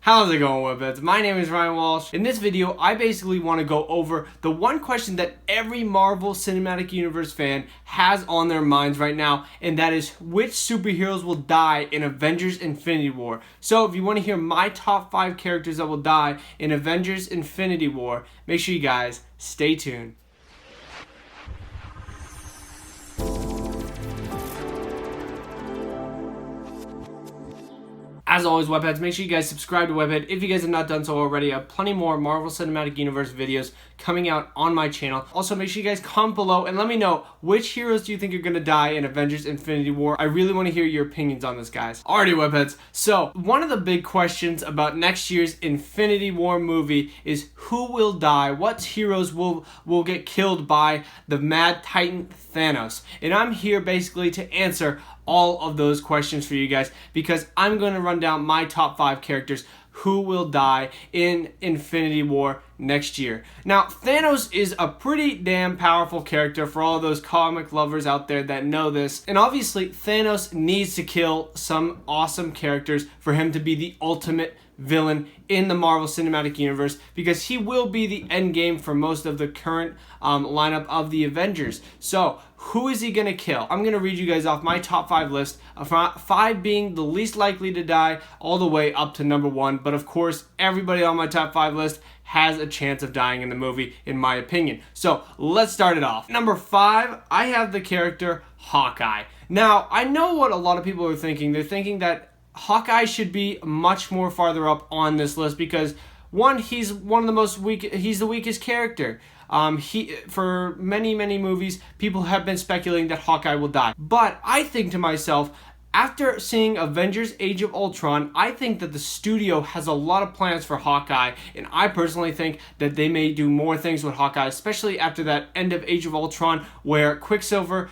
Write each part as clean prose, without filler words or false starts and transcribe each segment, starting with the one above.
How's it going, Webheads? My name is Ryan Walsh. In this video, I basically want to go over the one question that every Marvel Cinematic Universe fan has on their minds right now, and that is which superheroes will die in Avengers Infinity War. So if you want to hear my top 5 characters that will die in Avengers Infinity War, make sure you guys stay tuned. As always, Webheads, make sure you guys subscribe to Webhead if you guys have not done so already. I have plenty more Marvel Cinematic Universe videos coming out on my channel. Also, make sure you guys comment below and let me know which heroes do you think are going to die in Avengers Infinity War. I really want to hear your opinions on this, guys. Alrighty, Webheads. So, one of the big questions about next year's Infinity War movie is who will die? What heroes will get killed by the Mad Titan Thanos? And I'm here basically to answer all of those questions for you guys because I'm going to run down my top 5 characters who will die in Infinity War next year. Now, Thanos is a pretty damn powerful character for all of those comic lovers out there that know this. And obviously, Thanos needs to kill some awesome characters for him to be the ultimate villain in the Marvel Cinematic Universe because he will be the end game for most of the current lineup of the Avengers. So, who is he going to kill? I'm going to read you guys off my top 5 list, 5 being the least likely to die all the way up to number 1. But of course, everybody on my top 5 list has a chance of dying in the movie, in my opinion. So, let's start it off. Number 5, I have the character Hawkeye. Now, I know what a lot of people are thinking. They're thinking that Hawkeye should be much more farther up on this list because one, he's the weakest character. For many movies, people have been speculating that Hawkeye will die. But I think to myself, after seeing Avengers Age of Ultron, I think that the studio has a lot of plans for Hawkeye, and I personally think that they may do more things with Hawkeye, especially after that end of Age of Ultron where Quicksilver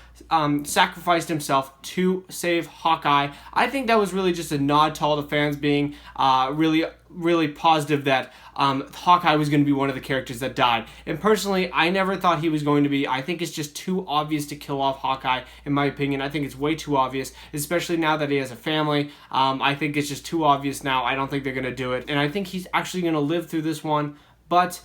sacrificed himself to save Hawkeye. I think that was really just a nod to all the fans being really positive that Hawkeye was going to be one of the characters that died. And personally, I never thought he was going to be. I think it's just too obvious to kill off Hawkeye, in my opinion. I think it's way too obvious, especially now that he has a family. I think it's just too obvious now. I don't think they're going to do it. And I think he's actually going to live through this one. But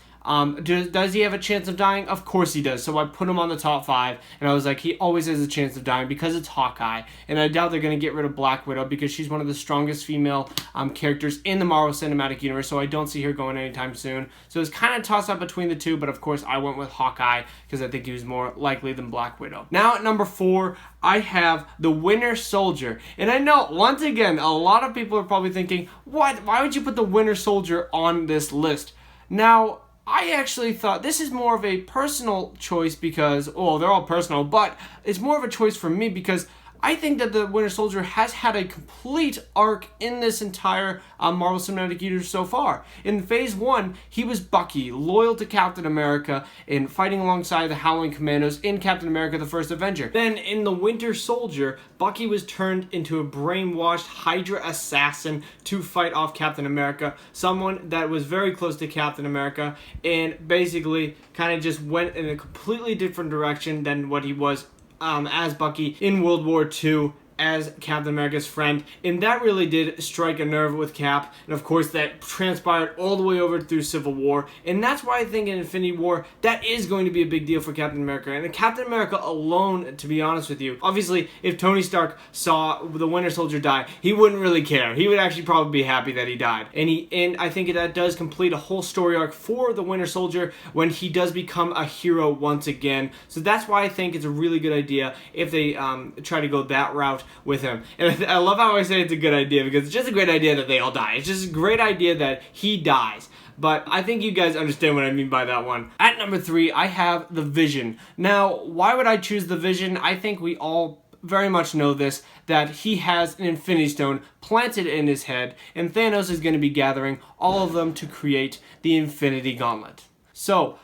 does he have a chance of dying? Of course he does. So I put him on the top 5, and I was like, he always has a chance of dying because it's Hawkeye. And I doubt they're going to get rid of Black Widow because she's one of the strongest female characters in the Marvel Cinematic Universe, so I don't see her going anytime soon. So it's kind of tossed up between the two, but of course I went with Hawkeye because I think he was more likely than Black Widow. Now at number 4, I have the Winter Soldier. And I know, once again, a lot of people are probably thinking, what? Why would you put the Winter Soldier on this list? Now, I actually thought this is more of a personal choice because, well, they're all personal, but it's more of a choice for me because I think that the Winter Soldier has had a complete arc in this entire Marvel Cinematic Universe so far. In Phase 1, he was Bucky, loyal to Captain America and fighting alongside the Howling Commandos in Captain America the First Avenger. Then in the Winter Soldier, Bucky was turned into a brainwashed Hydra assassin to fight off Captain America, someone that was very close to Captain America and basically kind of just went in a completely different direction than what he was as Bucky in World War II as Captain America's friend, and that really did strike a nerve with Cap, and of course that transpired all the way over through Civil War, and that's why I think in Infinity War that is going to be a big deal for Captain America, and Captain America alone, to be honest with you. Obviously, if Tony Stark saw the Winter Soldier die, he wouldn't really care. He would actually probably be happy that he died, and I think that does complete a whole story arc for the Winter Soldier when he does become a hero once again, so that's why I think it's a really good idea if they try to go that route with him. And I love how I say it's a good idea because it's just a great idea that they all die. It's just a great idea that he dies. But I think you guys understand what I mean by that one. At number 3, I have the Vision. Now, why would I choose the Vision? I think we all very much know this, that he has an Infinity Stone planted in his head, and Thanos is going to be gathering all of them to create the Infinity Gauntlet. So,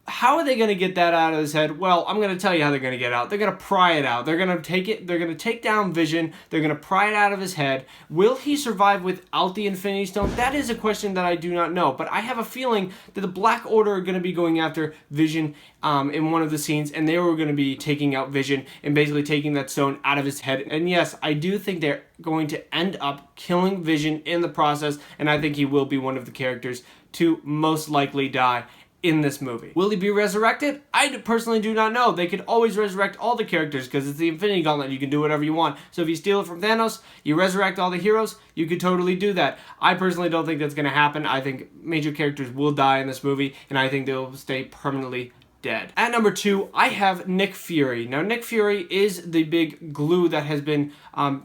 How are they going to get that out of his head? Well, I'm going to tell you how they're going to get out. They're going to pry it out. They're going to take it. They're going to take down Vision. They're going to pry it out of his head. Will he survive without the Infinity Stone? That is a question that I do not know. But I have a feeling that the Black Order are going to be going after Vision in one of the scenes, and they were going to be taking out Vision and basically taking that stone out of his head. And yes, I do think they're going to end up killing Vision in the process, and I think he will be one of the characters to most likely die in this movie. Will he be resurrected? I personally do not know. They could always resurrect all the characters because it's the Infinity Gauntlet. You can do whatever you want. So if you steal it from Thanos, you resurrect all the heroes, you could totally do that. I personally don't think that's going to happen. I think major characters will die in this movie, and I think they'll stay permanently dead. At number 2, I have Nick Fury. Now, Nick Fury is the big glue that has been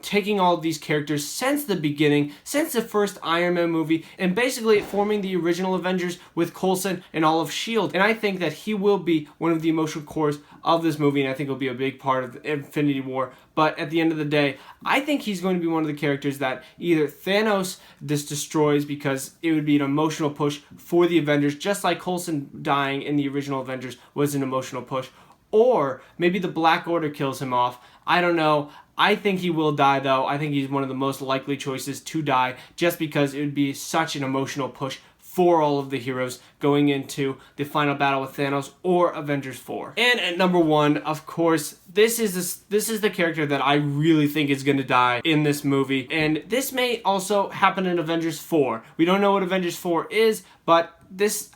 taking all of these characters since the beginning, since the first Iron Man movie, and basically forming the original Avengers with Coulson and all of S.H.I.E.L.D. And I think that he will be one of the emotional cores of this movie, and I think he'll be a big part of the Infinity War. But at the end of the day, I think he's going to be one of the characters that either Thanos destroys because it would be an emotional push for the Avengers, just like Coulson dying in the original Avengers was an emotional push, or maybe the Black Order kills him off. I don't know. I think he will die, though. I think he's one of the most likely choices to die just because it would be such an emotional push for all of the heroes going into the final battle with Thanos or Avengers 4. And at number 1, of course, this is the character that I really think is going to die in this movie. And this may also happen in Avengers 4. We don't know what Avengers 4 is, but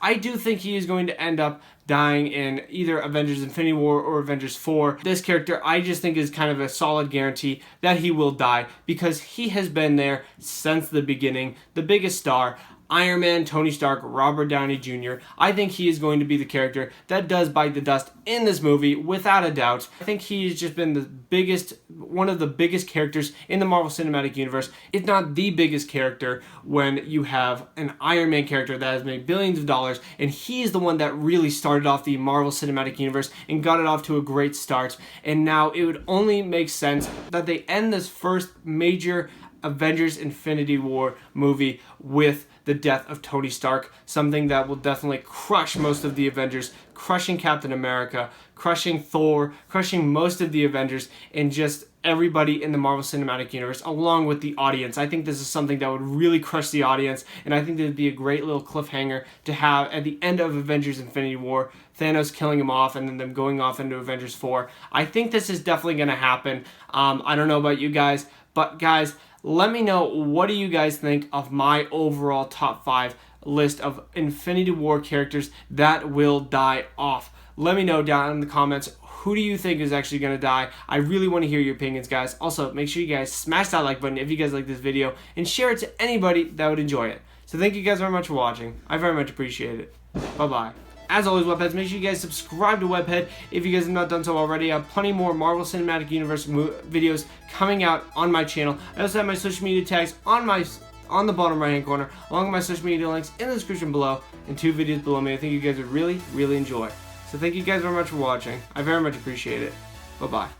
I do think he is going to end up dying in either Avengers Infinity War or Avengers 4. This character, I just think, is kind of a solid guarantee that he will die because he has been there since the beginning, the biggest star. Iron Man, Tony Stark, Robert Downey Jr. I think he is going to be the character that does bite the dust in this movie, without a doubt. I think he's just been one of the biggest characters in the Marvel Cinematic Universe, if not the biggest character, when you have an Iron Man character that has made billions of dollars, and he's the one that really started off the Marvel Cinematic Universe and got it off to a great start. And now it would only make sense that they end this first major Avengers Infinity War movie with the death of Tony Stark, something that will definitely crush most of the Avengers, crushing Captain America, crushing Thor, crushing most of the Avengers, and just everybody in the Marvel Cinematic Universe, along with the audience. I think this is something that would really crush the audience, and I think that would be a great little cliffhanger to have at the end of Avengers Infinity War, Thanos killing him off, and then them going off into Avengers 4. I think this is definitely going to happen. I don't know about you guys, but guys, let me know, what do you guys think of my overall top 5 list of Infinity War characters that will die off? Let me know down in the comments, who do you think is actually going to die? I really want to hear your opinions, guys. Also, make sure you guys smash that like button if you guys like this video, and share it to anybody that would enjoy it. So thank you guys very much for watching. I very much appreciate it. Bye-bye. As always, Webheads, make sure you guys subscribe to Webhead if you guys have not done so already. I have plenty more Marvel Cinematic Universe videos coming out on my channel. I also have my social media tags on the bottom right hand corner, along with my social media links in the description below, and 2 videos below me I think you guys would really, really enjoy. So thank you guys very much for watching. I very much appreciate it. Bye-bye.